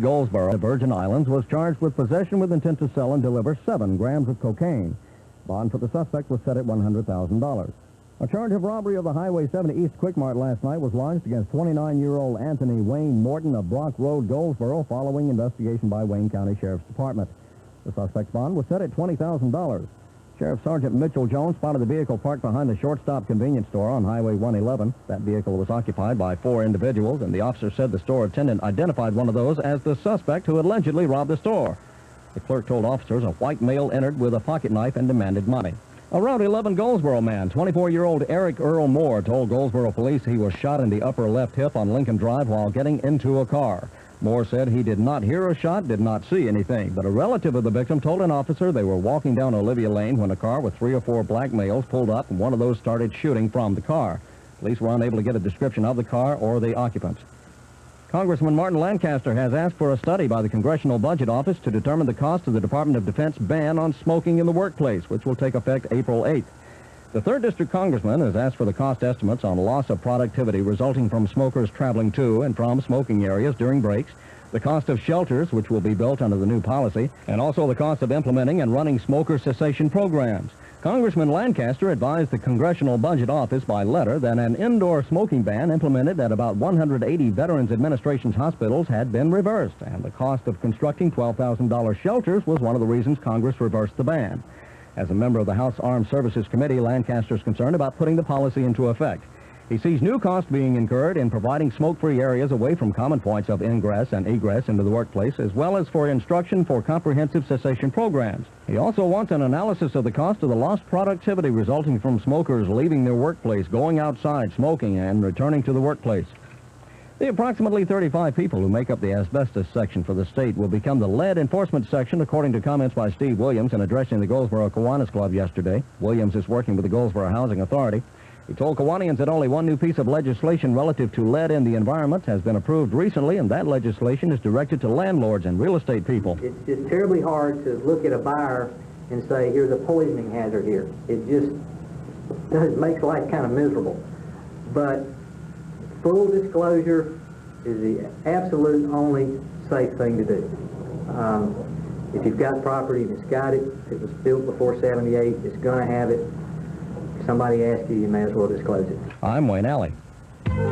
Goldsboro, the Virgin Islands, was charged with possession with intent to sell and deliver 7 grams of cocaine. Bond for the suspect was set at $100,000. A charge of robbery of the Highway 70 East Quickmart last night was lodged against 29-year-old Anthony Wayne Morton of Brock Road, Goldsboro, following investigation by Wayne County Sheriff's Department. The suspect's bond was set at $20,000. Sheriff Sergeant Mitchell Jones spotted the vehicle parked behind the shortstop convenience store on Highway 111. That vehicle was occupied by 4 individuals, and the officer said the store attendant identified one of those as the suspect who allegedly robbed the store. The clerk told officers a white male entered with a pocket knife and demanded money. A Route 11 Goldsboro man, 24-year-old Eric Earl Moore, told Goldsboro police he was shot in the upper left hip on Lincoln Drive while getting into a car. Moore said he did not hear a shot, did not see anything, but a relative of the victim told an officer they were walking down Olivia Lane when a car with 3 or 4 black males pulled up, and one of those started shooting from the car. Police were unable to get a description of the car or the occupants. Congressman Martin Lancaster has asked for a study by the Congressional Budget Office to determine the cost of the Department of Defense ban on smoking in the workplace, which will take effect April 8th. The 3rd District Congressman has asked for the cost estimates on loss of productivity resulting from smokers traveling to and from smoking areas during breaks, the cost of shelters, which will be built under the new policy, and also the cost of implementing and running smoker cessation programs. Congressman Lancaster advised the Congressional Budget Office by letter that an indoor smoking ban implemented at about 180 Veterans Administration's hospitals had been reversed, and the cost of constructing $12,000 shelters was one of the reasons Congress reversed the ban. As a member of the House Armed Services Committee, Lancaster is concerned about putting the policy into effect. He sees new costs being incurred in providing smoke-free areas away from common points of ingress and egress into the workplace, as well as for instruction for comprehensive cessation programs. He also wants an analysis of the cost of the lost productivity resulting from smokers leaving their workplace, going outside, smoking, and returning to the workplace. The approximately 35 people who make up the asbestos section for the state will become the lead enforcement section, according to comments by Steve Williams in addressing the Goldsboro Kiwanis Club yesterday. Williams is working with the Goldsboro Housing Authority. He told Kiwanians that only one new piece of legislation relative to lead in the environment has been approved recently, and that legislation is directed to landlords and real estate people. It's just terribly hard to look at a buyer and say, here's a poisoning hazard here. It just makes life kind of miserable. But full disclosure is the absolute only safe thing to do. If you've got property and it's got it, if it was built before 78, it's going to have it. If somebody asks you, you may as well disclose it. I'm Wayne Alley.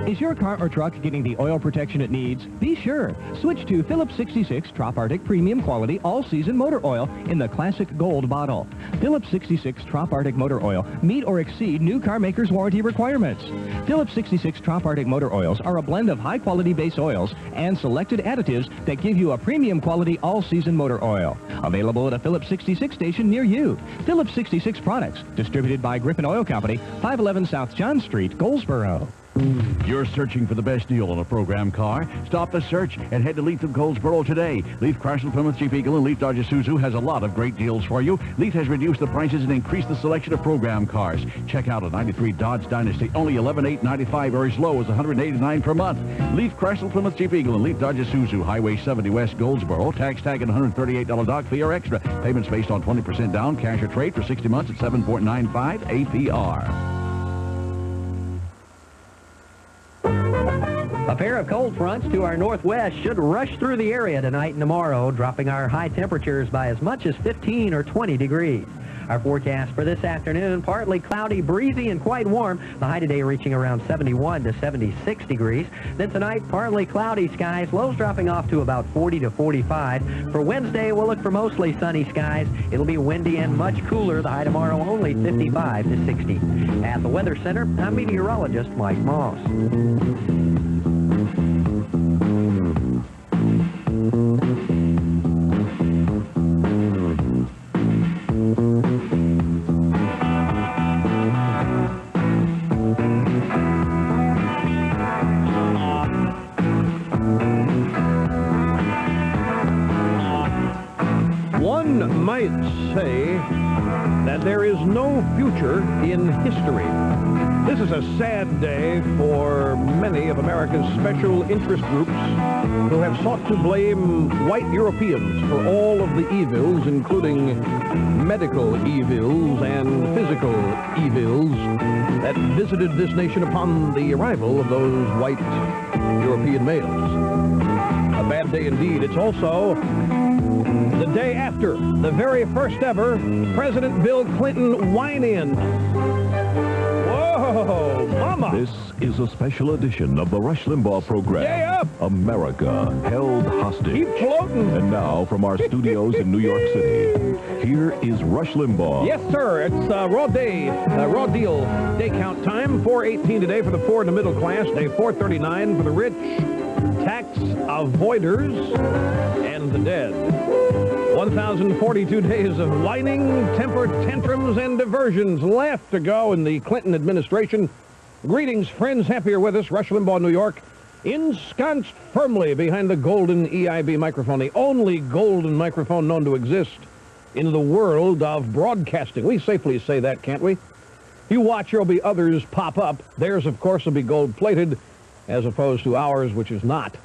Is your car or truck getting the oil protection it needs? Be sure. Switch to Phillips 66 Trop Arctic Premium Quality All-Season Motor Oil in the Classic Gold bottle. Phillips 66 Trop Arctic Motor Oil meet or exceed new car makers' warranty requirements. Phillips 66 Trop Arctic Motor Oils are a blend of high-quality base oils and selected additives that give you a premium quality all-season motor oil. Available at a Phillips 66 station near you. Phillips 66 products, distributed by Griffin Oil Company, 511 South John Street, Goldsboro. You're searching for the best deal on a program car? Stop the search and head to Leith of Goldsboro today. Leith Chrysler Plymouth Jeep Eagle and Leith Dodge Isuzu has a lot of great deals for you. Leith has reduced the prices and increased the selection of program cars. Check out a 93 Dodge Dynasty, only $11,895 or as low as $189 per month. Leith Chrysler Plymouth Jeep Eagle and Leith Dodge Isuzu, Highway 70 West Goldsboro. Tax tag and $138 dock fee or extra. Payments based on 20% down, cash or trade for 60 months at 7.95 APR. A pair of cold fronts to our northwest should rush through the area tonight and tomorrow, dropping our high temperatures by as much as 15 or 20 degrees. Our forecast for this afternoon, partly cloudy, breezy, and quite warm. The high today reaching around 71 to 76 degrees. Then tonight, partly cloudy skies, lows dropping off to about 40 to 45. For Wednesday, we'll look for mostly sunny skies. It'll be windy and much cooler. The high tomorrow only 55 to 60. At the Weather Center, I'm meteorologist Mike Moss. One might say that there is no future in history. This is a sad day for many of America's special interest groups who have sought to blame white Europeans for all of the evils, including medical evils and physical evils, that visited this nation upon the arrival of those white European males. bad day indeed. It's also the day after the very first ever President Bill Clinton wine-in. Whoa, mama! This is a special edition of the Rush Limbaugh program. Yay up! America Held Hostage. Keep floating! And now, from our studios in New York City, here is Rush Limbaugh. Yes, sir. It's raw deal day count time. 4:18 today for the poor and the middle class. Day 4:39 for the rich, tax avoiders, and the dead. 1,042 days of whining, temper tantrums, and diversions left to go in the Clinton administration. Greetings, friends. Happy you're with us. Rush Limbaugh, New York, ensconced firmly behind the golden EIB microphone, the only golden microphone known to exist in the world of broadcasting. We safely say that, can't we? You watch, there'll be others pop up. Theirs, of course, will be gold-plated, as opposed to ours, which is not.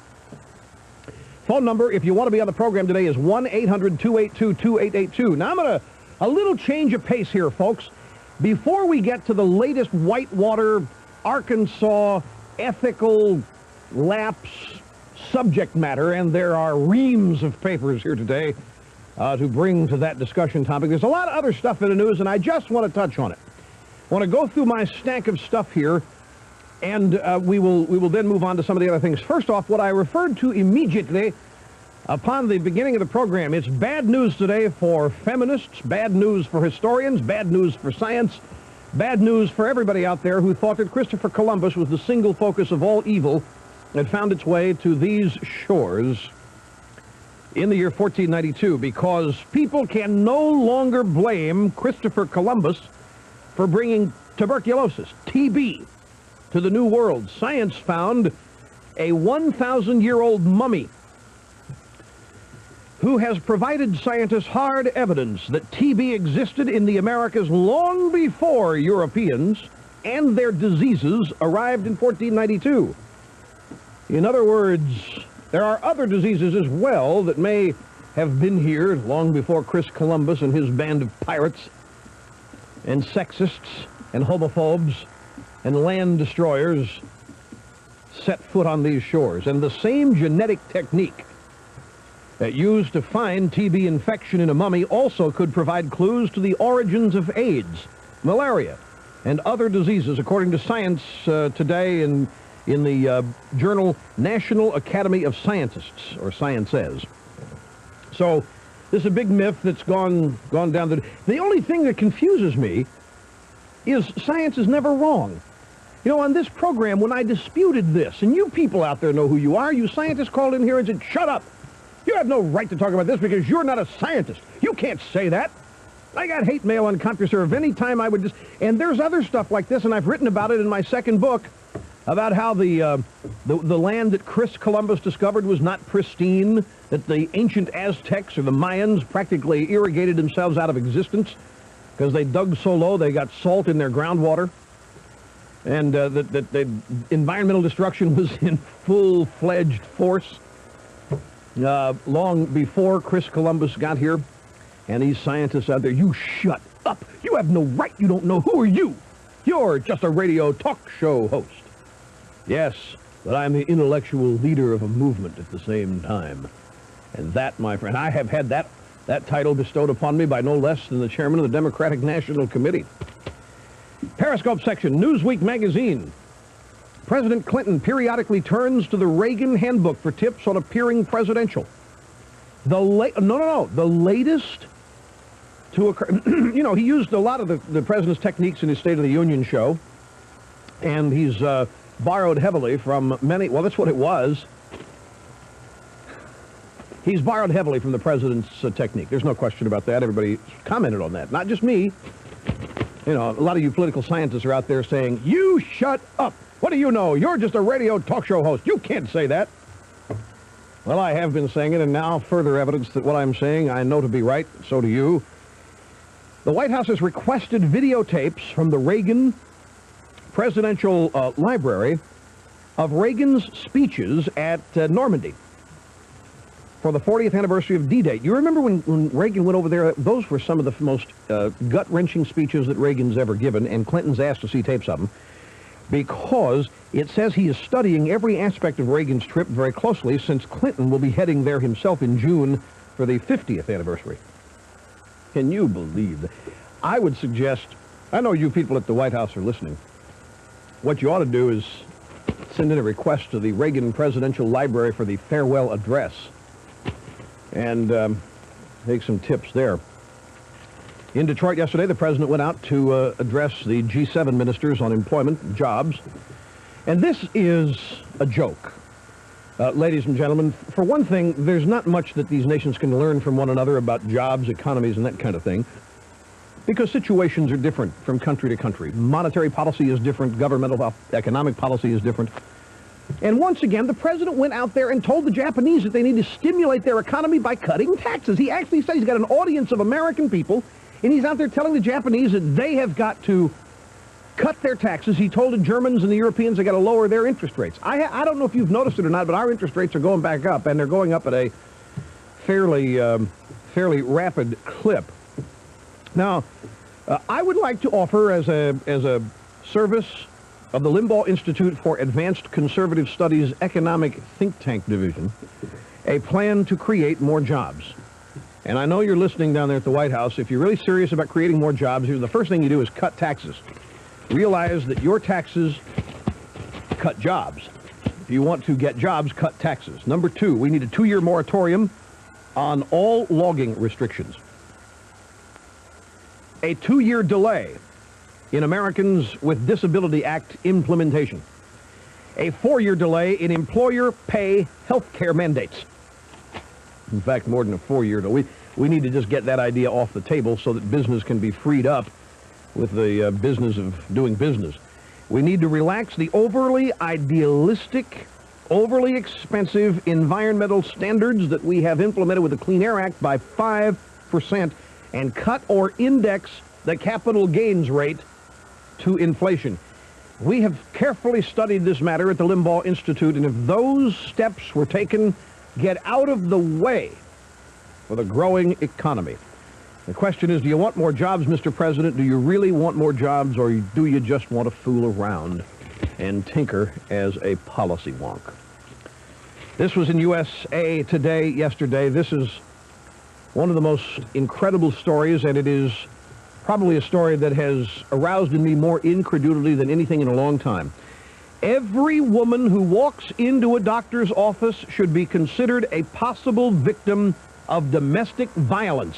Phone number, if you want to be on the program today, is 1-800-282-2882. Now, I'm going to a little change of pace here, folks. Before we get to the latest Whitewater, Arkansas ethical lapse subject matter, and there are reams of papers here today to bring to that discussion topic. There's a lot of other stuff in the news, and I just want to touch on it. I want to go through my stack of stuff here, and we will then move on to some of the other things. First off, what I referred to immediately upon the beginning of the program, it's bad news today for feminists, bad news for historians, bad news for science, bad news for everybody out there who thought that Christopher Columbus was the single focus of all evil that found its way to these shores in the year 1492, because people can no longer blame Christopher Columbus for bringing tuberculosis, TB, to the New World. Science found a 1,000-year-old mummy who has provided scientists hard evidence that TB existed in the Americas long before Europeans and their diseases arrived in 1492. In other words, there are other diseases as well that may have been here long before Chris Columbus and his band of pirates and sexists and homophobes and land destroyers set foot on these shores. And the same genetic technique that used to find TB infection in a mummy also could provide clues to the origins of AIDS, malaria, and other diseases, according to Science today in the journal National Academy of Scientists, or Sciences. So this is a big myth that's gone down the only thing that confuses me is science is never wrong. You know, on this program, when I disputed this, and you people out there know who you are, you scientists called in here and said, shut up. You have no right to talk about this because you're not a scientist. You can't say that. I got hate mail on CompuServe any time I would just... And there's other stuff like this, and I've written about it in my second book, about how the land that Chris Columbus discovered was not pristine, that the ancient Aztecs or the Mayans practically irrigated themselves out of existence because they dug so low they got salt in their groundwater, and that the environmental destruction was in full-fledged force long before Chris Columbus got here. And these scientists out there, you shut up. You have no right. You don't know. Who are you? You're just a radio talk show host. Yes, but I'm the intellectual leader of a movement at the same time. And that, my friend, I have had that title bestowed upon me by no less than the chairman of the Democratic National Committee. Periscope section, Newsweek magazine. President Clinton periodically turns to the Reagan handbook for tips on appearing presidential. The latest to occur. You know, he used a lot of the president's techniques in his State of the Union show, and he's borrowed heavily from many. Well, that's what it was. He's borrowed heavily from the president's technique. There's no question about that. Everybody commented on that. Not just me. You know, a lot of you political scientists are out there saying, you shut up. What do you know? You're just a radio talk show host. You can't say that. Well, I have been saying it, and now further evidence that what I'm saying I know to be right. So do you. The White House has requested videotapes from the Reagan Presidential Library of Reagan's speeches at Normandy for the 40th anniversary of D-Day. You remember when Reagan went over there? Those were some of the most gut-wrenching speeches that Reagan's ever given, and Clinton's asked to see tapes of them. because it says he is studying every aspect of Reagan's trip very closely, since Clinton will be heading there himself in June for the 50th anniversary. Can you believe that? I would suggest, I know you people at the White House are listening, what you ought to do is send in a request to the Reagan Presidential Library for the farewell address and take some tips there. In Detroit yesterday, the president went out to address the G7 ministers on employment, jobs, and this is a joke. Ladies and gentlemen, for one thing, there's not much that these nations can learn from one another about jobs, economies, and that kind of thing, because situations are different from country to country. Monetary policy is different, governmental economic policy is different. And once again, the president went out there and told the Japanese that they need to stimulate their economy by cutting taxes. He actually said he's got an audience of American people, and he's out there telling the Japanese that they have got to cut their taxes. He told the Germans and the Europeans they got to lower their interest rates. I don't know if you've noticed it or not, but our interest rates are going back up, and they're going up at a fairly rapid clip. Now, I would like to offer as a service of the Limbaugh Institute for Advanced Conservative Studies Economic Think Tank Division a plan to create more jobs. And I know you're listening down there at the White House. If you're really serious about creating more jobs, the first thing you do is cut taxes. Realize that your taxes cut jobs. If you want to get jobs, cut taxes. Number two, we need a 2-year moratorium on all logging restrictions. A 2-year delay in Americans with Disability Act implementation. A 4-year delay in employer pay health care mandates. In fact, more than a 4-year delay. We need to just get that idea off the table so that business can be freed up with the business of doing business. We need to relax the overly idealistic, overly expensive environmental standards that we have implemented with the Clean Air Act by 5% and cut or index the capital gains rate to inflation. We have carefully studied this matter at the Limbaugh Institute, and if those steps were taken, get out of the way for the growing economy. The question is, do you want more jobs, Mr. President? Do you really want more jobs, or do you just want to fool around and tinker as a policy wonk? This was in USA Today yesterday. This is one of the most incredible stories, and it is probably a story that has aroused in me more incredulity than anything in a long time. Every woman who walks into a doctor's office should be considered a possible victim of domestic violence.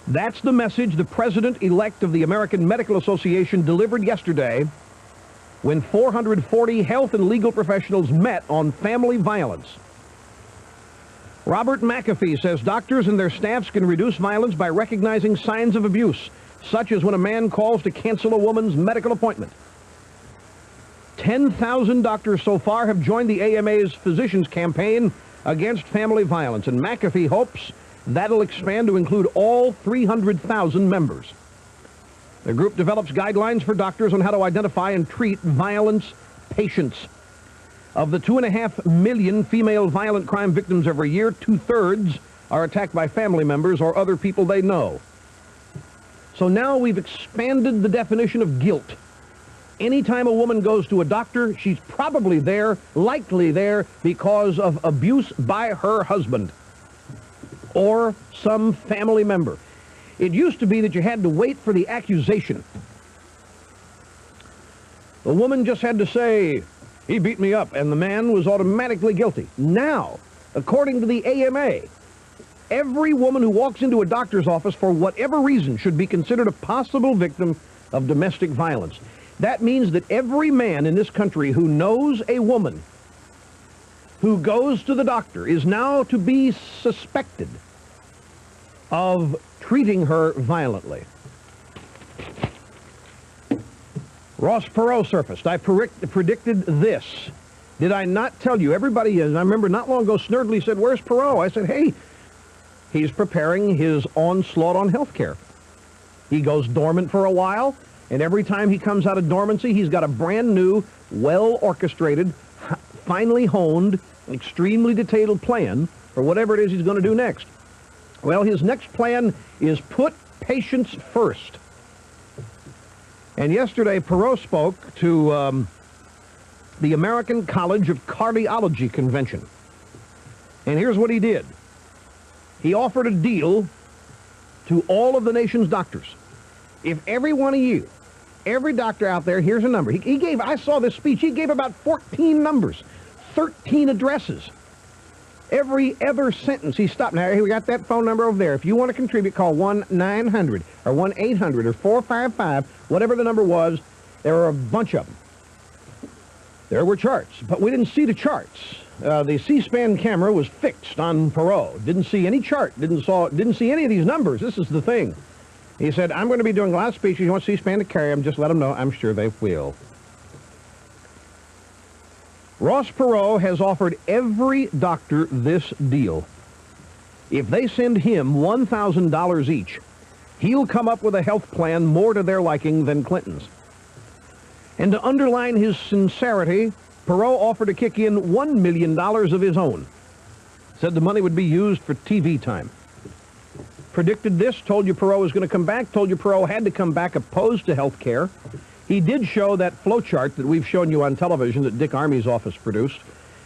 That's the message the president-elect of the American Medical Association delivered yesterday when 440 health and legal professionals met on family violence. Robert McAfee says doctors and their staffs can reduce violence by recognizing signs of abuse, such as when a man calls to cancel a woman's medical appointment. 10,000 doctors so far have joined the AMA's physicians campaign against family violence, and McAfee hopes that'll expand to include all 300,000 members. The group develops guidelines for doctors on how to identify and treat violence patients. Of the 2.5 million female violent crime victims every year, 2/3 are attacked by family members or other people they know. So now we've expanded the definition of guilt. Anytime a woman goes to a doctor, she's probably there, likely there, because of abuse by her husband or some family member. It used to be that you had to wait for the accusation. The woman just had to say, "He beat me up," and the man was automatically guilty. Now, according to the AMA, every woman who walks into a doctor's office for whatever reason should be considered a possible victim of domestic violence. That means that every man in this country who knows a woman who goes to the doctor is now to be suspected of treating her violently. Ross Perot surfaced. I predicted this. Did I not tell you? Everybody, I remember not long ago, snurdly said, "Where's Perot?" I said, "Hey, he's preparing his onslaught on health care. He goes dormant for a while, and every time he comes out of dormancy, he's got a brand new, well-orchestrated, finely honed, extremely detailed plan for whatever it is he's going to do next. Well, his next plan is put patients first. And yesterday, Perot spoke to the American College of Cardiology Convention. And here's what he did. He offered a deal to all of the nation's doctors. If every one of you, every doctor out there, here's a number. He gave, I saw this speech, he gave about 14 numbers, 13 addresses. Every other sentence he stopped. Now, we got that phone number over there. If you want to contribute, call 1-900 or 1-800 or 455, whatever the number was. There were a bunch of them. There were charts, but we didn't see the charts. The C-SPAN camera was fixed on Perot. Didn't see any chart. Didn't see any of these numbers. This is the thing. He said, I'm going to be doing a lot of speeches. You want C-SPAN to carry them, just let them know. I'm sure they will. Ross Perot has offered every doctor this deal. If they send him $1,000 each, he'll come up with a health plan more to their liking than Clinton's. And to underline his sincerity, Perot offered to kick in $1 million of his own. Said the money would be used for TV time. Predicted this, told you Perot was going to come back, told you Perot had to come back opposed to health care. He did show that flowchart that we've shown you on television that Dick Armey's office produced,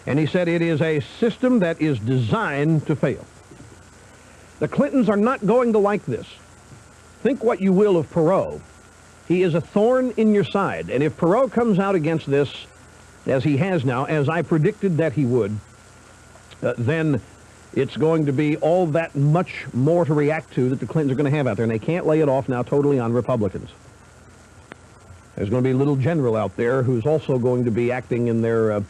and he said it is a system that is designed to fail. The Clintons are not going to like this. Think what you will of Perot. He is a thorn in your side, and if Perot comes out against this, as he has now, as I predicted that he would, then it's going to be all that much more to react to that the Clintons are going to have out there, and they can't lay it off now totally on Republicans. There's going to be a little general out there who's also going to be acting in their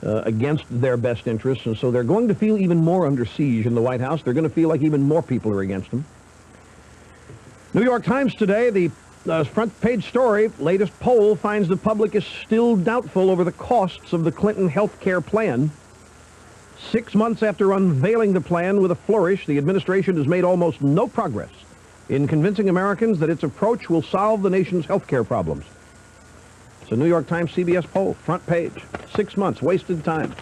against their best interests, and so they're going to feel even more under siege in the White House. They're going to feel like even more people are against them. New York Times today, the front page story, latest poll finds the public is still doubtful over the costs of the Clinton health care plan. 6 months after unveiling the plan with a flourish, the administration has made almost no progress in convincing Americans that its approach will solve the nation's health care problems. It's a New York Times CBS poll, front page. 6 months, wasted time.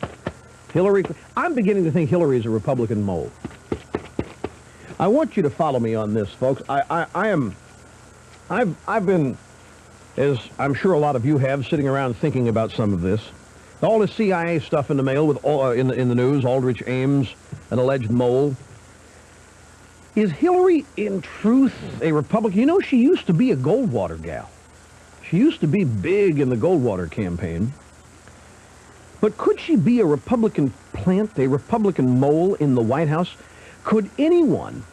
Hillary, I'm beginning to think Hillary's a Republican mole. I want you to follow me on this, folks. I've been, as I'm sure a lot of you have, sitting around thinking about some of this. All the CIA stuff in the mail with in the news, Aldrich Ames, an alleged mole. Is Hillary in truth a Republican? You know, she used to be a Goldwater gal. She used to be big in the Goldwater campaign. But could she be a Republican plant, a Republican mole in the White House? Could anyone,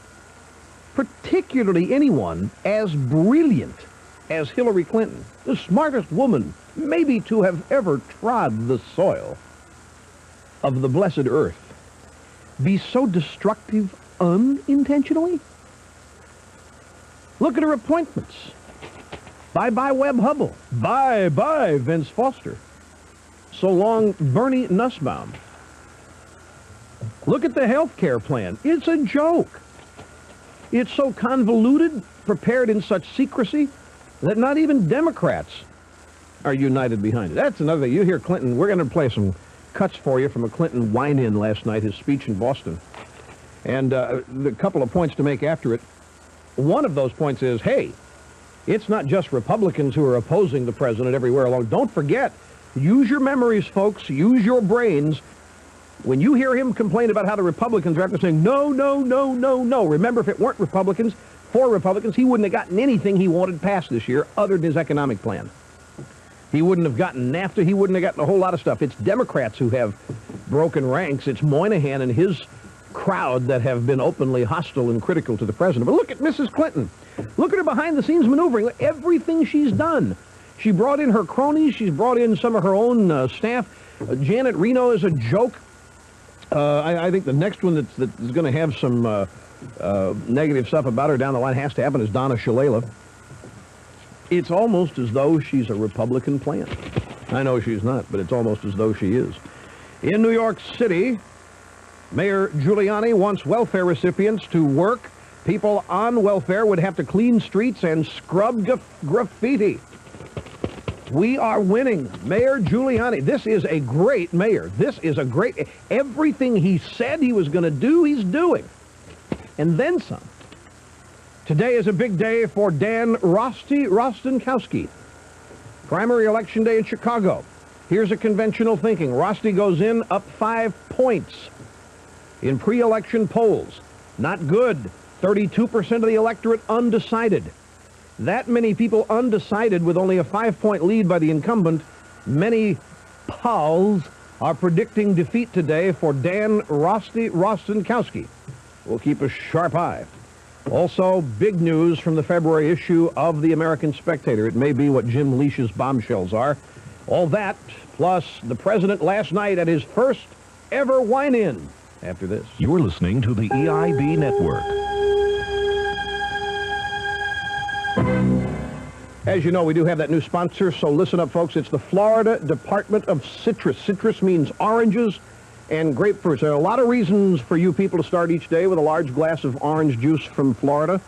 particularly anyone as brilliant as Hillary Clinton, the smartest woman maybe to have ever trod the soil of the blessed earth, be so destructive unintentionally? Look at her appointments. Bye-bye Webb Hubbell. Bye-bye Vince Foster. So long Bernie Nussbaum. Look at the health care plan. It's a joke. It's so convoluted, prepared in such secrecy, that not even Democrats are united behind it. That's another thing. You hear Clinton. We're going to play some cuts for you from a Clinton whine-in last night, his speech in Boston. And a couple of points to make after it. One of those points is, hey, it's not just Republicans who are opposing the president everywhere along. Don't forget, use your memories, folks. Use your brains. When you hear him complain about how the Republicans are saying, no, no, no, no, no. Remember, if it weren't Republicans, for Republicans, he wouldn't have gotten anything he wanted passed this year other than his economic plan. He wouldn't have gotten NAFTA. He wouldn't have gotten a whole lot of stuff. It's Democrats who have broken ranks. It's Moynihan and his crowd that have been openly hostile and critical to the president. But look at Mrs. Clinton. Look at her behind-the-scenes maneuvering. Everything she's done. She brought in her cronies. She's brought in some of her own staff. Janet Reno is a joke. I think the next one that's going to have some negative stuff about her down the line has to happen is Donna Shalala. It's almost as though she's a Republican plant. I know she's not, but it's almost as though she is. In New York City, Mayor Giuliani wants welfare recipients to work. People on welfare would have to clean streets and scrub graffiti. We are winning. Mayor Giuliani. This is a great mayor. This is a great... Everything he said he was going to do, he's doing. And then some. Today is a big day for Dan Rostenkowski. Primary election day in Chicago. Here's a conventional thinking. Rosti goes in up 5 points in pre-election polls. Not good. 32% of the electorate undecided. That many people undecided with only a 5-point lead by the incumbent. Many polls are predicting defeat today for Dan Rostenkowski. We'll keep a sharp eye. Also, big news from the February issue of the American Spectator. It may be what Jim Leash's bombshells are. All that, plus the president last night at his first ever wine-in. After this. You're listening to the EIB Network. As you know, we do have that new sponsor, so listen up, folks. It's the Florida Department of Citrus. Citrus means oranges and grapefruits. There are a lot of reasons for you people to start each day with a large glass of orange juice from Florida.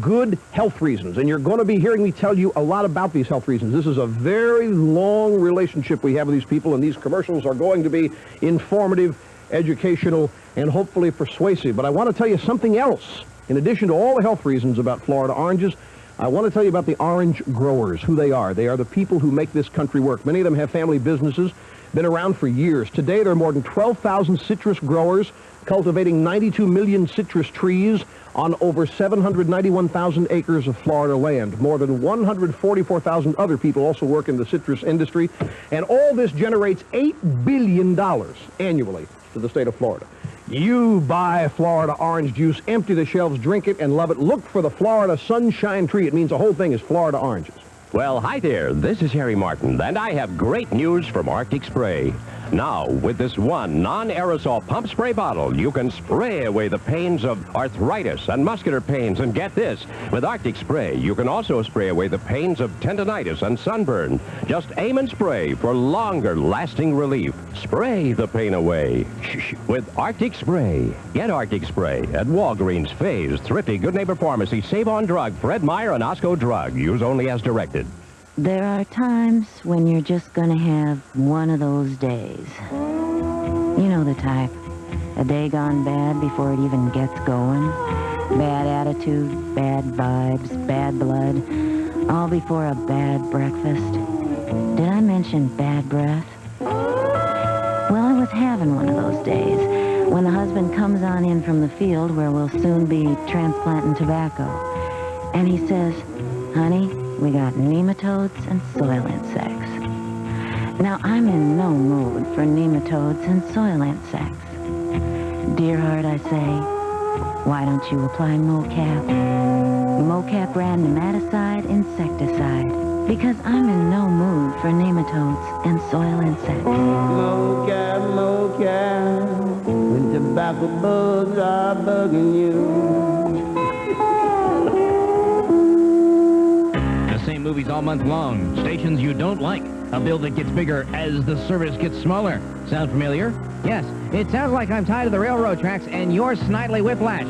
Good health reasons, and you're going to be hearing me tell you a lot about these health reasons. This is a very long relationship we have with these people, and these commercials are going to be informative, educational, and hopefully persuasive. But I want to tell you something else. In addition to all the health reasons about Florida oranges, I want to tell you about the orange growers, who they are. They are the people who make this country work. Many of them have family businesses, been around for years. Today, there are more than 12,000 citrus growers cultivating 92 million citrus trees on over 791,000 acres of Florida land. More than 144,000 other people also work in the citrus industry. And all this generates $8 billion annually to the state of Florida. You buy Florida orange juice, empty the shelves, drink it, and love it. Look for the Florida Sunshine Tree. It means the whole thing is Florida oranges. Well, hi there. This is Harry Martin, and I have great news from Arctic Spray. Now, with this one non-aerosol pump spray bottle, you can spray away the pains of arthritis and muscular pains. And get this, with Arctic Spray, you can also spray away the pains of tendonitis and sunburn. Just aim and spray for longer lasting relief. Spray the pain away with Arctic Spray. Get Arctic Spray at Walgreens, Faze, Thrifty, Good Neighbor Pharmacy, Save On Drug, Fred Meyer, and Osco Drug. Use only as directed. There are times when you're just going to have one of those days. You know the type. A day gone bad before it even gets going. Bad attitude, bad vibes, bad blood. All before a bad breakfast. Did I mention bad breath? Well, I was having one of those days when the husband comes on in from the field where we'll soon be transplanting tobacco. And he says, "Honey, we got nematodes and soil insects." Now, I'm in no mood for nematodes and soil insects. Dear heart, I say, why don't you apply MoCap? MoCap brand nematicide insecticide. Because I'm in no mood for nematodes and soil insects. MoCap, MoCap, when tobacco bugs are bugging you. Same movies all month long. Stations you don't like. A bill that gets bigger as the service gets smaller. Sound familiar? Yes, it sounds like I'm tied to the railroad tracks and you're snidely whiplash.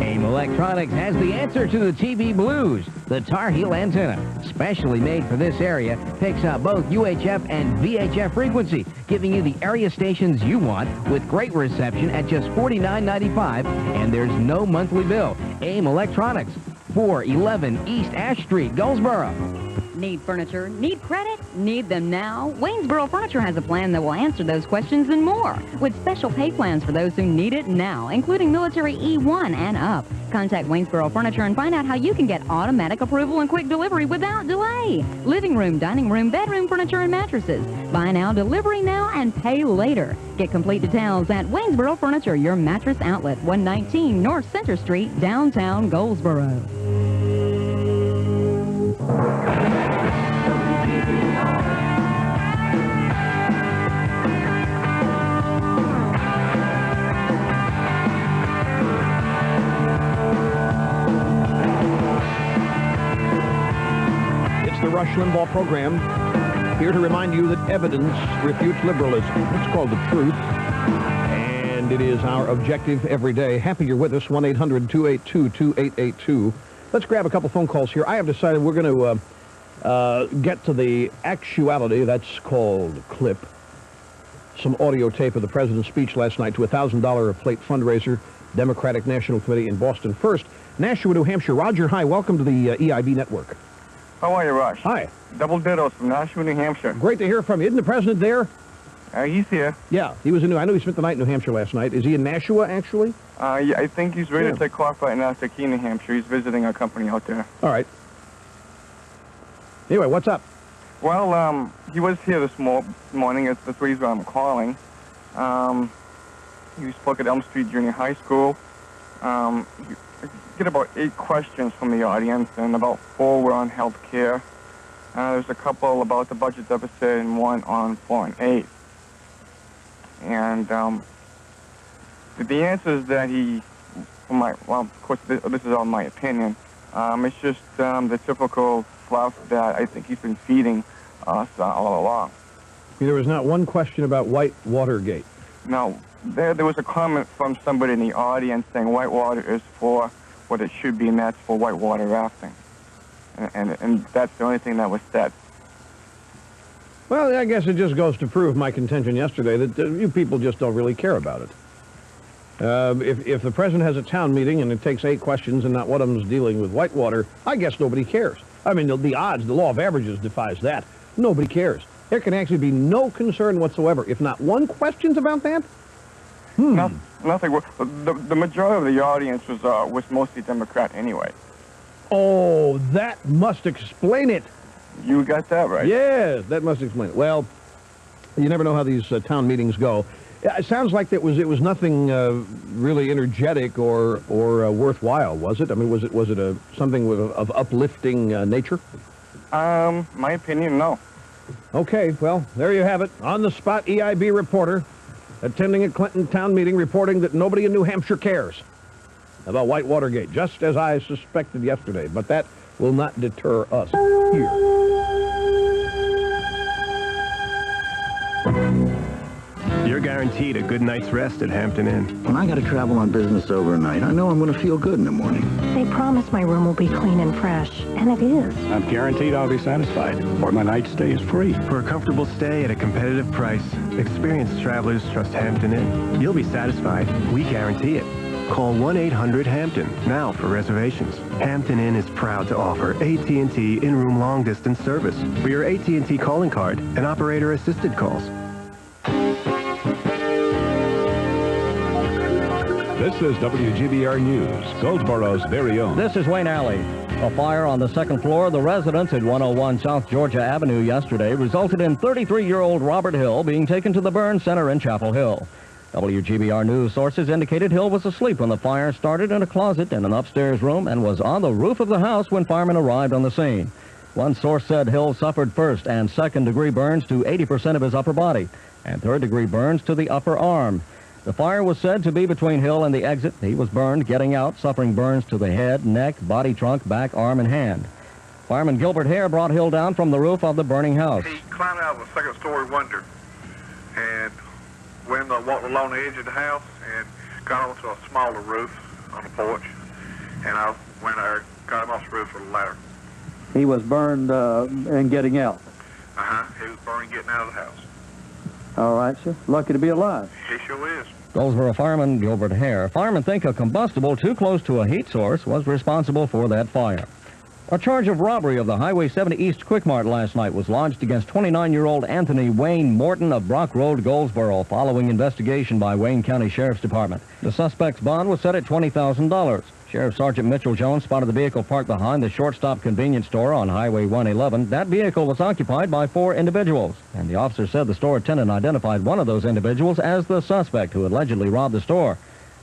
AIM Electronics has the answer to the TV blues. The Tar Heel antenna, specially made for this area, picks up both UHF and VHF frequency, giving you the area stations you want with great reception at just $49.95, and there's no monthly bill. AIM Electronics, 411 East Ash Street, Goldsboro. Need furniture? Need credit? Need them now? Waynesboro Furniture has a plan that will answer those questions and more, with special pay plans for those who need it now, including military E1 and up. Contact Waynesboro Furniture and find out how you can get automatic approval and quick delivery without delay. Living room, dining room, bedroom furniture, and mattresses. Buy now, delivery now, and pay later. Get complete details at Waynesboro Furniture, your mattress outlet, 119 North Center Street, downtown Goldsboro. Rush Limbaugh program, here to remind you that evidence refutes liberalism. It's called The Truth, and it is our objective every day. Happy you're with us, 1-800-282-2882. Let's grab a couple phone calls here. I have decided we're going to get to the actuality. That's called clip. Some audio tape of the president's speech last night to a $1,000 a plate fundraiser, Democratic National Committee in Boston. First, Nashua, New Hampshire. Roger, hi. Welcome to the EIB Network. How are you, Rush? Hi. Double dittos from Nashua, New Hampshire. Great to hear from you. Isn't the president there? He's here. Yeah, he was in. I know he spent the night in New Hampshire last night. Is he in Nashua, actually? Yeah, I think he's ready to take off right now to Key, New Hampshire. He's visiting our company out there. All right. Anyway, what's up? Well, he was here this morning. That's the reason I'm calling. He spoke at Elm Street Junior High School. He get about 8 questions from the audience, and about 4 were on health care. There's a couple about the budget deficit and 1 on foreign aid. And the answers that he, well, of course, this is all my opinion. It's just the typical fluff that I think he's been feeding us all along. There was not one question about White Watergate. No, there was a comment from somebody in the audience saying whitewater is for what it should be, and that's for whitewater rafting. And that's the only thing that was said. Well, I guess it just goes to prove my contention yesterday that you people just don't really care about it. If the president has a town meeting and it takes 8 questions and not one of them is dealing with whitewater, I guess nobody cares. I mean, the odds, the law of averages defies that. Nobody cares. There can actually be no concern whatsoever. If not one question's about that, Nothing. The majority of the audience was mostly Democrat anyway. Oh, that must explain it. You got that right. Yes, that must explain it. Well, you never know how these town meetings go. It sounds like it was nothing really energetic or worthwhile, was it? I mean, was it something of uplifting nature? My opinion, no. Okay, well, there you have it. On the spot EIB reporter attending a Clinton town meeting reporting that nobody in New Hampshire cares about White Watergate, just as I suspected yesterday. But that will not deter us here. You're guaranteed a good night's rest at Hampton Inn. When I got to travel on business overnight, I know I'm going to feel good in the morning. They promise my room will be clean and fresh, and it is. I'm guaranteed I'll be satisfied, or my night stay is free. For a comfortable stay at a competitive price, experienced travelers trust Hampton Inn. You'll be satisfied. We guarantee it. Call 1-800-HAMPTON now for reservations. Hampton Inn is proud to offer AT&T in-room long-distance service for your AT&T calling card and operator-assisted calls. This is WGBR News, Goldsboro's very own. This is Wayne Alley. A fire on the 2nd floor of the residence at 101 South Georgia Avenue yesterday resulted in 33-year-old Robert Hill being taken to the burn center in Chapel Hill. WGBR News sources indicated Hill was asleep when the fire started in a closet in an upstairs room and was on the roof of the house when firemen arrived on the scene. One source said Hill suffered 1st and 2nd-degree burns to 80% of his upper body and 3rd-degree burns to the upper arm. The fire was said to be between Hill and the exit. He was burned getting out, suffering burns to the head, neck, body trunk, back, arm, and hand. Fireman Gilbert Hare brought Hill down from the roof of the burning house. He climbed out of a 2nd-story window and walked along the edge of the house and got onto a smaller roof on the porch. And I went there, got him off the roof with a ladder. He was burned and getting out? He was burned getting out of the house. All right, sir. Lucky to be alive. He sure is. Goldsboro fireman Gilbert Hare. Firemen think a combustible too close to a heat source was responsible for that fire. A charge of robbery of the Highway 70 East Quick Mart last night was lodged against 29-year-old Anthony Wayne Morton of Brock Road, Goldsboro, following investigation by Wayne County Sheriff's Department. The suspect's bond was set at $20,000. Sheriff Sergeant Mitchell Jones spotted the vehicle parked behind the short-stop convenience store on Highway 111. That vehicle was occupied by 4 individuals, and the officer said the store attendant identified one of those individuals as the suspect who allegedly robbed the store.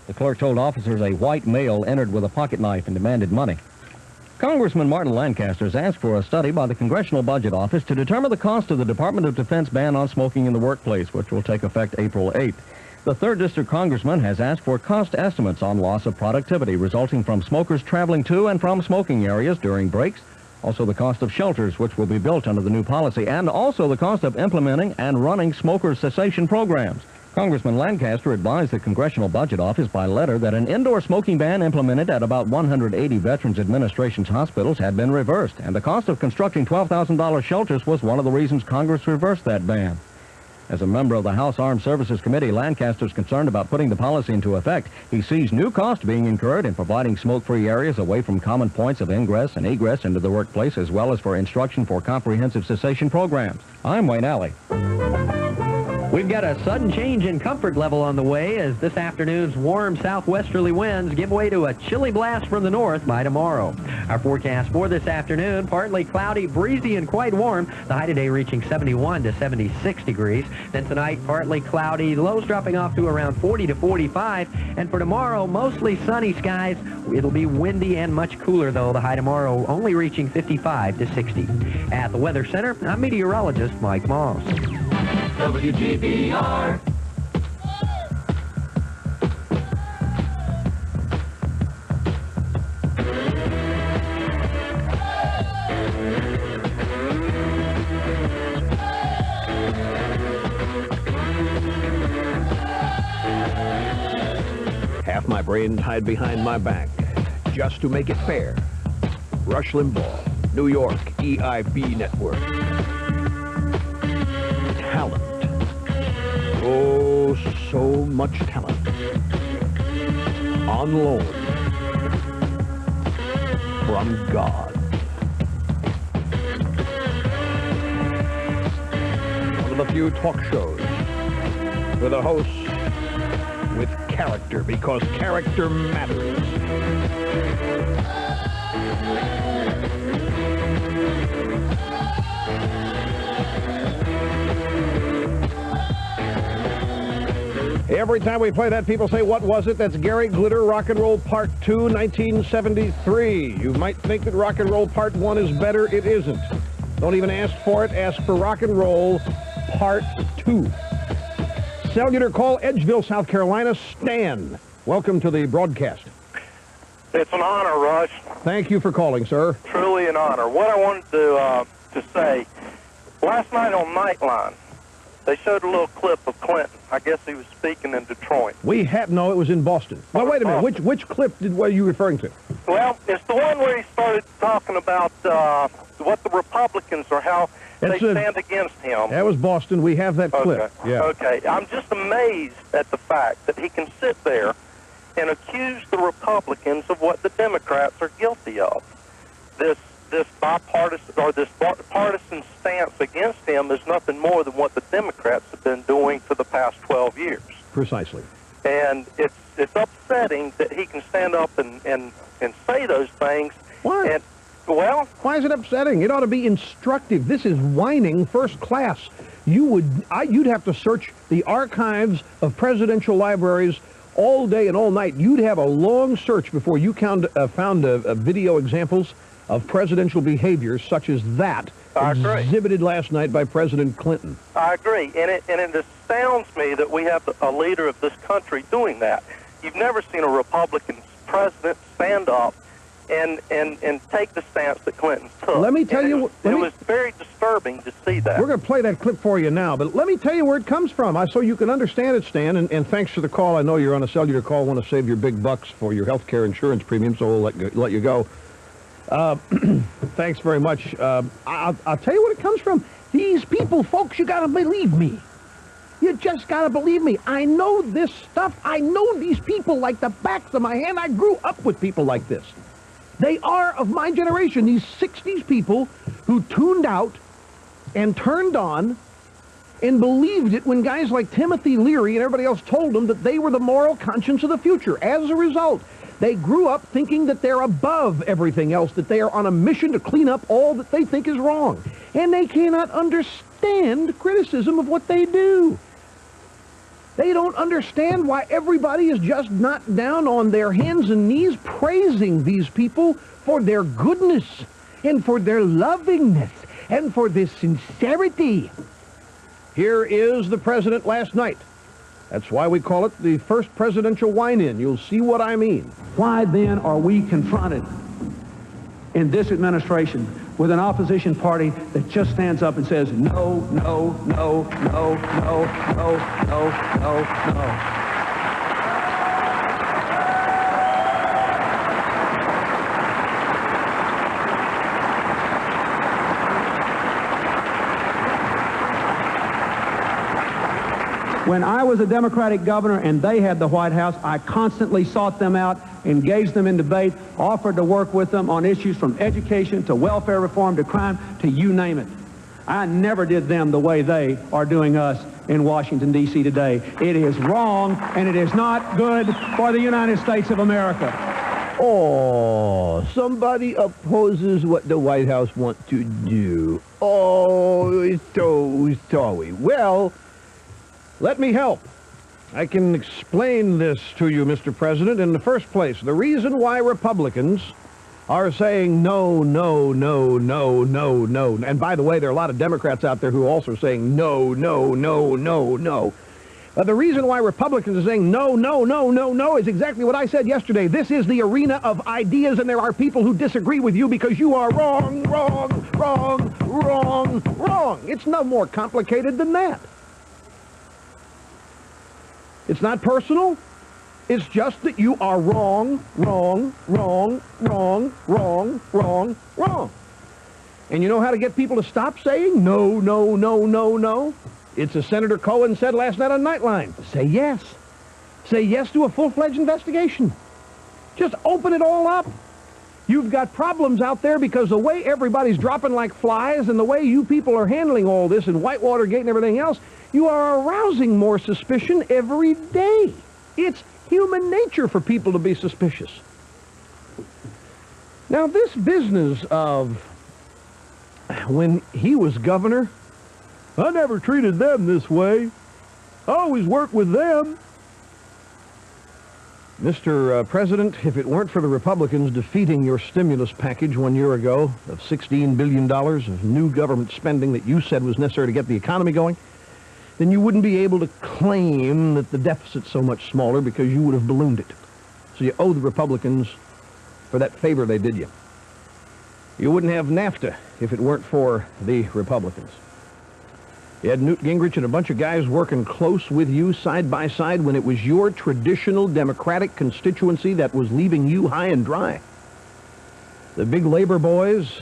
The clerk told officers a white male entered with a pocket knife and demanded money. Congressman Martin Lancaster has asked for a study by the Congressional Budget Office to determine the cost of the Department of Defense ban on smoking in the workplace, which will take effect April 8th. The 3rd District Congressman has asked for cost estimates on loss of productivity resulting from smokers traveling to and from smoking areas during breaks, also the cost of shelters which will be built under the new policy, and also the cost of implementing and running smoker cessation programs. Congressman Lancaster advised the Congressional Budget Office by letter that an indoor smoking ban implemented at about 180 Veterans Administration's hospitals had been reversed, and the cost of constructing $12,000 shelters was one of the reasons Congress reversed that ban. As a member of the House Armed Services Committee, Lancaster's concerned about putting the policy into effect. He sees new costs being incurred in providing smoke-free areas away from common points of ingress and egress into the workplace, as well as for instruction for comprehensive cessation programs. I'm Wayne Alley. We've got a sudden change in comfort level on the way as this afternoon's warm southwesterly winds give way to a chilly blast from the north by tomorrow. Our forecast for this afternoon, partly cloudy, breezy, and quite warm. The high today reaching 71 to 76 degrees. Then tonight, partly cloudy, lows dropping off to around 40 to 45. And for tomorrow, mostly sunny skies. It'll be windy and much cooler, though. The high tomorrow only reaching 55 to 60. At the Weather Center, I'm meteorologist Mike Moss. WGBR. Half my brain hide behind my back, just to make it fair. Rush Limbaugh, New York, EIB Network. Talent. Oh, so much talent. On loan. From God. One of the few talk shows with a host with character, because character matters. Every time we play that, people say, what was it? That's Gary Glitter, Rock and Roll Part 2, 1973. You might think that Rock and Roll Part 1 is better. It isn't. Don't even ask for it. Ask for Rock and Roll Part 2. Cellular call, Edgeville, South Carolina. Stan, welcome to the broadcast. It's an honor, Rush. Thank you for calling, sir. Truly an honor. What I wanted to say, last night on Nightline, they showed a little clip of Clinton. I guess he was speaking in Detroit. No, it was in Boston. Now, wait a minute. Which clip were you referring to? Well, it's the one where he started talking about what the Republicans or how they stand against him. That was Boston. We have that clip. Okay. Yeah. Okay. I'm just amazed at the fact that he can sit there and accuse the Republicans of what the Democrats are guilty of. This bipartisan or this partisan stance against him is nothing more than what the Democrats have been doing for the past 12 years. Precisely. And it's upsetting that he can stand up and say those things. Why? And, well, why is it upsetting? It ought to be instructive. This is whining first class. You'd have to search the archives of presidential libraries all day and all night. You'd have a long search before you found video examples of presidential behavior such as that exhibited last night by President Clinton. I agree, and it astounds me that we have a leader of this country doing that. You've never seen a Republican president stand up and take the stance that Clinton took. Let me tell you, it was very disturbing to see that. We're going to play that clip for you now, but let me tell you where it comes from, so you can understand it, Stan. And thanks for the call. I know you're on a cellular call, want to save your big bucks for your health care insurance premium, so we'll let you go. Thanks very much. I'll tell you what it comes from. These people, folks, you got to believe me. You just got to believe me. I know this stuff. I know these people like the backs of my hand. I grew up with people like this. They are of my generation, these 60s people who tuned out and turned on and believed it when guys like Timothy Leary and everybody else told them that they were the moral conscience of the future. As a result, they grew up thinking that they're above everything else, that they are on a mission to clean up all that they think is wrong. And they cannot understand criticism of what they do. They don't understand why everybody is just not down on their hands and knees praising these people for their goodness and for their lovingness and for their sincerity. Here is the president last night. That's why we call it the first presidential whine-in. You'll see what I mean. Why then are we confronted in this administration with an opposition party that just stands up and says, no, no, no, no, no, no, no, no, no? When I was a Democratic governor and they had the White House, I constantly sought them out, engaged them in debate, offered to work with them on issues from education to welfare reform to crime to you name it. I never did them the way they are doing us in Washington, D.C. today. It is wrong, and it is not good for the United States of America. Oh, somebody opposes what the White House wants to do. Oh, it's so sorry. Well, let me help. I can explain this to you, Mr. President. In the first place, the reason why Republicans are saying no, no, no, no, no, no. And by the way, there are a lot of Democrats out there who are also saying no, no, no, no, no. The reason why Republicans are saying no, no, no, no, no is exactly what I said yesterday. This is the arena of ideas, and there are people who disagree with you because you are wrong, wrong, wrong, wrong, wrong. It's no more complicated than that. It's not personal. It's just that you are wrong, wrong, wrong, wrong, wrong, wrong, wrong. And you know how to get people to stop saying no, no, no, no, no? It's as Senator Cohen said last night on Nightline. Say yes. Say yes to a full-fledged investigation. Just open it all up. You've got problems out there because the way everybody's dropping like flies and the way you people are handling all this and Whitewater Gate and everything else, you are arousing more suspicion every day. It's human nature for people to be suspicious. Now, this business of when he was governor, I never treated them this way. I always worked with them. Mr. President, if it weren't for the Republicans defeating your stimulus package 1 year ago of $16 billion of new government spending that you said was necessary to get the economy going, then you wouldn't be able to claim that the deficit's so much smaller because you would have ballooned it. So you owe the Republicans for that favor they did you. You wouldn't have NAFTA if it weren't for the Republicans. You had Newt Gingrich and a bunch of guys working close with you side by side when it was your traditional Democratic constituency that was leaving you high and dry. The big labor boys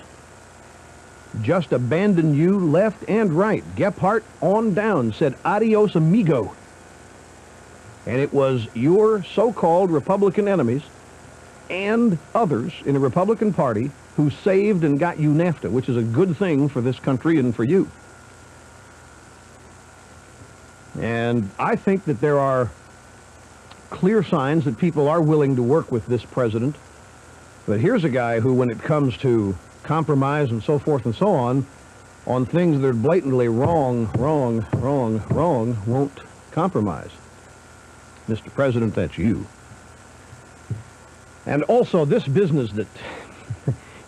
just abandoned you left and right. Gephardt on down said adios amigo. And it was your so-called Republican enemies and others in the Republican Party who saved and got you NAFTA, which is a good thing for this country and for you. And I think that there are clear signs that people are willing to work with this president. But here's a guy who, when it comes to compromise and so forth and so on things that are blatantly wrong, wrong, wrong, wrong, won't compromise. Mr. President, that's you. And also this business that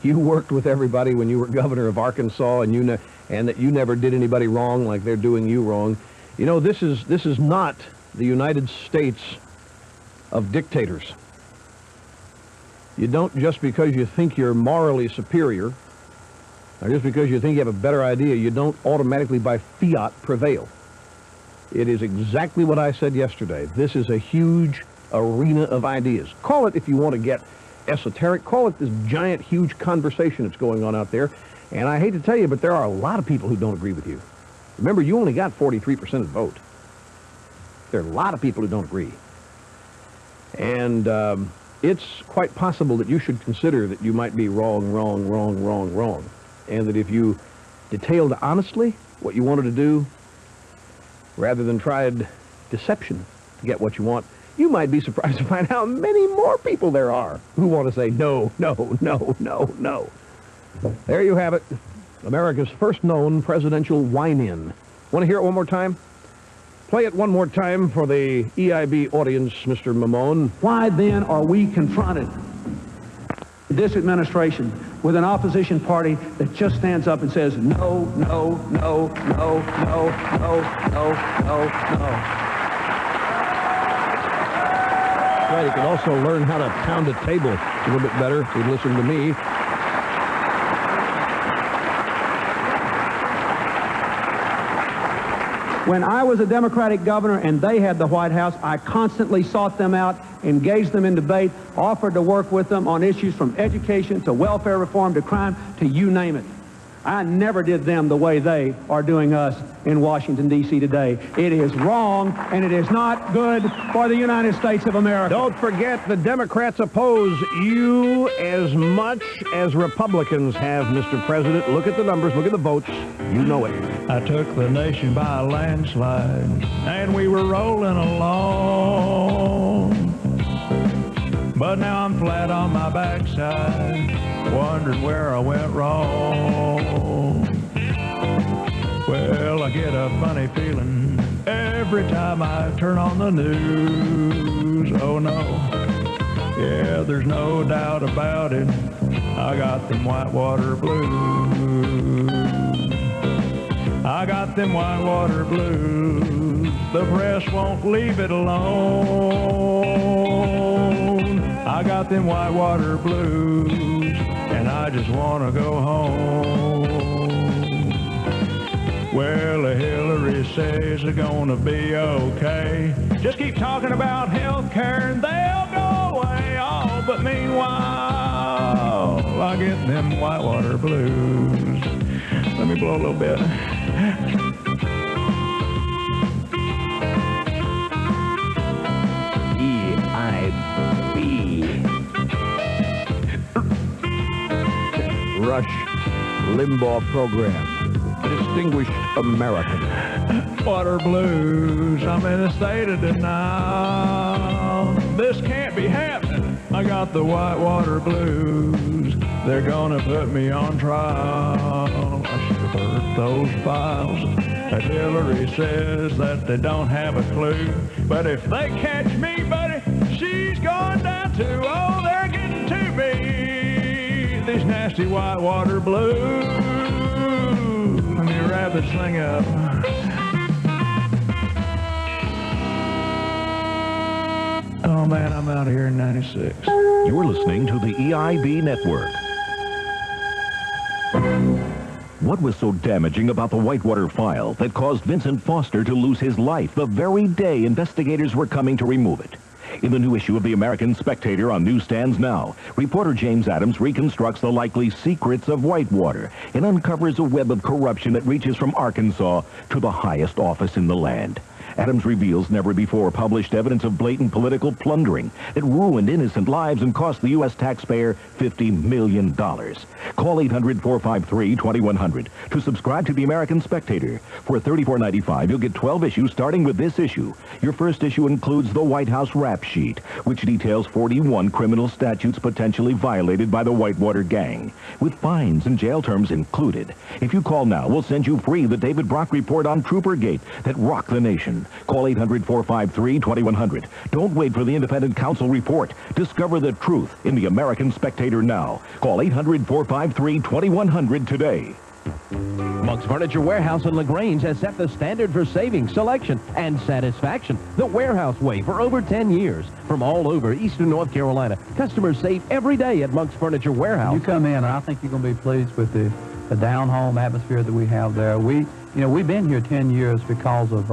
you worked with everybody when you were governor of Arkansas and that you never did anybody wrong like they're doing you wrong. You know, this is not the United States of dictators. You don't, just because you think you're morally superior, or just because you think you have a better idea, you don't automatically by fiat prevail. It is exactly what I said yesterday. This is a huge arena of ideas. Call it, if you want to get esoteric, call it this giant, huge conversation that's going on out there. And I hate to tell you, but there are a lot of people who don't agree with you. Remember, you only got 43% of the vote. There are a lot of people who don't agree. And it's quite possible that you should consider that you might be wrong, wrong, wrong, wrong, wrong. And that if you detailed honestly what you wanted to do, rather than tried deception to get what you want, you might be surprised to find how many more people there are who want to say no, no, no, no, no. There you have it. America's first known presidential whine-in. Want to hear it one more time? Play it one more time for the EIB audience, Mr. Mamone. Why then are we confronted, this administration, with an opposition party that just stands up and says no, no, no, no, no, no, no, no, no? Right, you can also learn how to pound a table a little bit better if you listen to me. When I was a Democratic governor and they had the White House, I constantly sought them out, engaged them in debate, offered to work with them on issues from education to welfare reform to crime to you name it. I never did them the way they are doing us in Washington, D.C. today. It is wrong, and it is not good for the United States of America. Don't forget the Democrats oppose you as much as Republicans have, Mr. President. Look at the numbers. Look at the votes. You know it. I took the nation by a landslide, and we were rolling along. But now I'm flat on my backside, wondering where I went wrong. Well, I get a funny feeling every time I turn on the news. Oh no, yeah, there's no doubt about it, I got them whitewater blues. I got them whitewater blues. The press won't leave it alone. I got them whitewater blues, and I just want to go home. Well, Hillary says they're going to be okay. Just keep talking about health care and they'll go away. Oh, but meanwhile, I get them whitewater blues. Let me blow a little bit. EIB. Rush Limbaugh Program. Distinguished American. Water blues, I'm in a state of denial. This can't be happening. I got the whitewater blues. They're gonna put me on trial. I should have heard those files. That Hillary says that they don't have a clue. But if they catch me, buddy, she's going down too. Oh, they're getting to me. These nasty whitewater blues. Let me wrap this thing up. Oh man, I'm out of here in 96. You're listening to the EIB Network. What was so damaging about the Whitewater file that caused Vincent Foster to lose his life the very day investigators were coming to remove it? In the new issue of the American Spectator on newsstands now, reporter James Adams reconstructs the likely secrets of Whitewater and uncovers a web of corruption that reaches from Arkansas to the highest office in the land. Adams reveals never-before published evidence of blatant political plundering that ruined innocent lives and cost the U.S. taxpayer $50 million. Call 800-453-2100 to subscribe to the American Spectator. For $34.95, you'll get 12 issues starting with this issue. Your first issue includes the White House rap sheet, which details 41 criminal statutes potentially violated by the Whitewater gang, with fines and jail terms included. If you call now, we'll send you free the David Brock report on Troopergate that rocked the nation. Call 800-453-2100. Don't wait for the independent counsel report. Discover the truth in the American Spectator now. Call 800-453-2100 today. Monk's Furniture Warehouse in LaGrange has set the standard for saving, selection, and satisfaction. The Warehouse Way for over 10 years. From all over eastern North Carolina, customers save every day at Monk's Furniture Warehouse. You come in, and I think you're going to be pleased with the down-home atmosphere that we have there. We've been here 10 years because of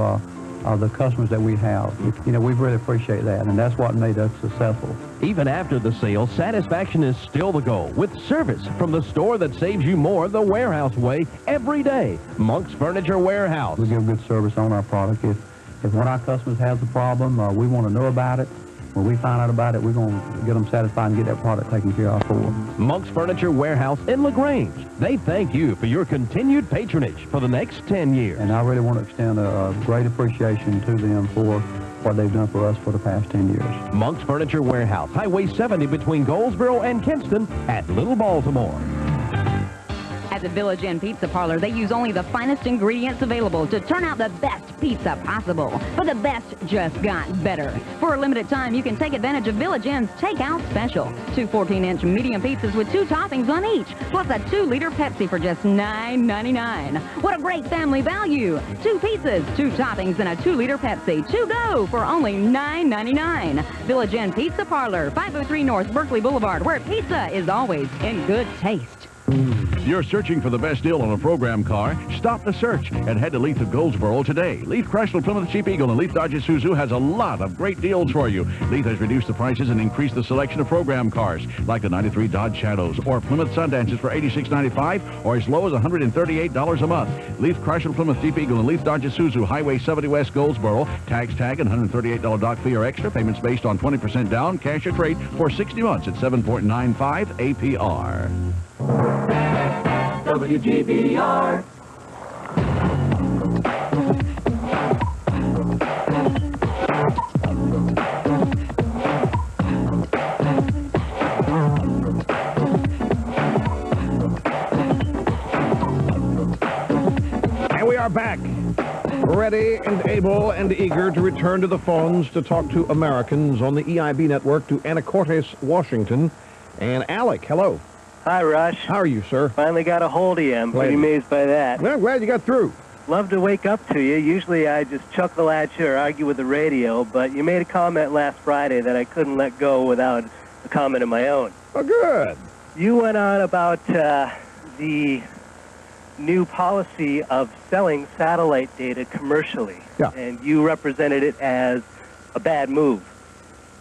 the customers that we have. We really appreciate that, and that's what made us successful. Even after the sale, satisfaction is still the goal, with service from the store that saves you more the Warehouse Way every day. Monk's Furniture Warehouse. We give good service on our product. If one of our customers has a problem, we want to know about it. When we find out about it, we're going to get them satisfied and get that product taken care of for them. Monk's Furniture Warehouse in LaGrange. They thank you for your continued patronage for the next 10 years. And I really want to extend a great appreciation to them for what they've done for us for the past 10 years. Monk's Furniture Warehouse, Highway 70 between Goldsboro and Kinston at Little Baltimore. At the Village Inn Pizza Parlor, they use only the finest ingredients available to turn out the best pizza possible. But the best just got better. For a limited time, you can take advantage of Village Inn's Takeout Special. 2 14-inch medium pizzas with 2 toppings on each, plus a 2-liter Pepsi for just $9.99. What a great family value. 2 pizzas, 2 toppings, and a 2-liter Pepsi to go for only $9.99. Village Inn Pizza Parlor, 503 North Berkeley Boulevard, where pizza is always in good taste. You're searching for the best deal on a program car? Stop the search and head to Leith of Goldsboro today. Leith Chrysler, Plymouth, Jeep Eagle, and Leith Dodge Isuzu has a lot of great deals for you. Leith has reduced the prices and increased the selection of program cars, like the 93 Dodge Shadows or Plymouth Sundances for $86.95 or as low as $138 a month. Leith Chrysler, Plymouth, Jeep Eagle, and Leith Dodge Isuzu, Highway 70 West, Goldsboro. Tags tag and $138 dock fee or extra. Payments based on 20% down, cash or trade for 60 months at 7.95 APR. WGBR. And we are back, ready and able and eager to return to the phones to talk to Americans on the EIB Network, to Anacortes, Washington. And Alec, hello. Hi, Rush. How are you, sir? Finally got a hold of you. I'm pretty amazed by that. Well, I'm glad you got through. Love to wake up to you. Usually I just chuckle at you or argue with the radio, but you made a comment last Friday that I couldn't let go without a comment of my own. Oh, good. You went on about the new policy of selling satellite data commercially, and you represented it as a bad move.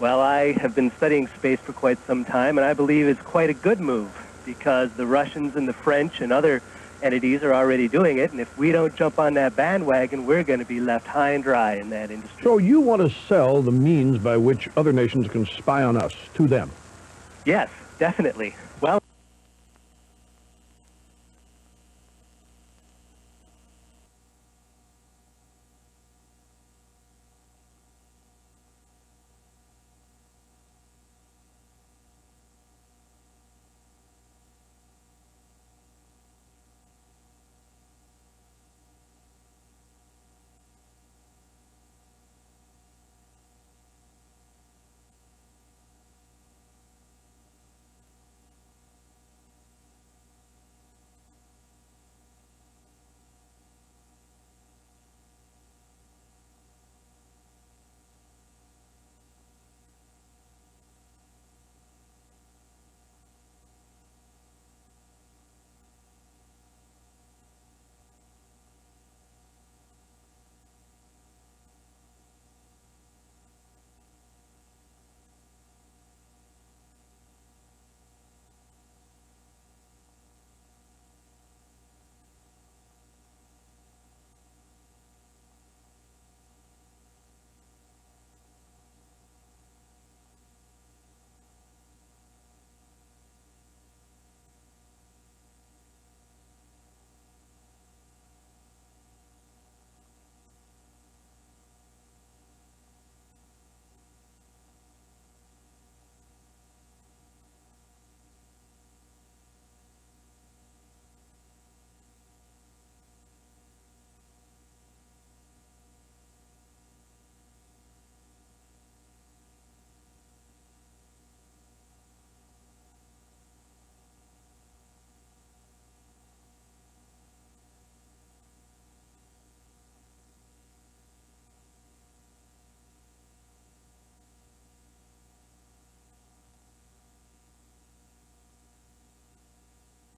Well, I have been studying space for quite some time, and I believe it's quite a good move, because the Russians and the French and other entities are already doing it, and if we don't jump on that bandwagon, we're going to be left high and dry in that industry. So you want to sell the means by which other nations can spy on us to them? Yes, definitely. Well...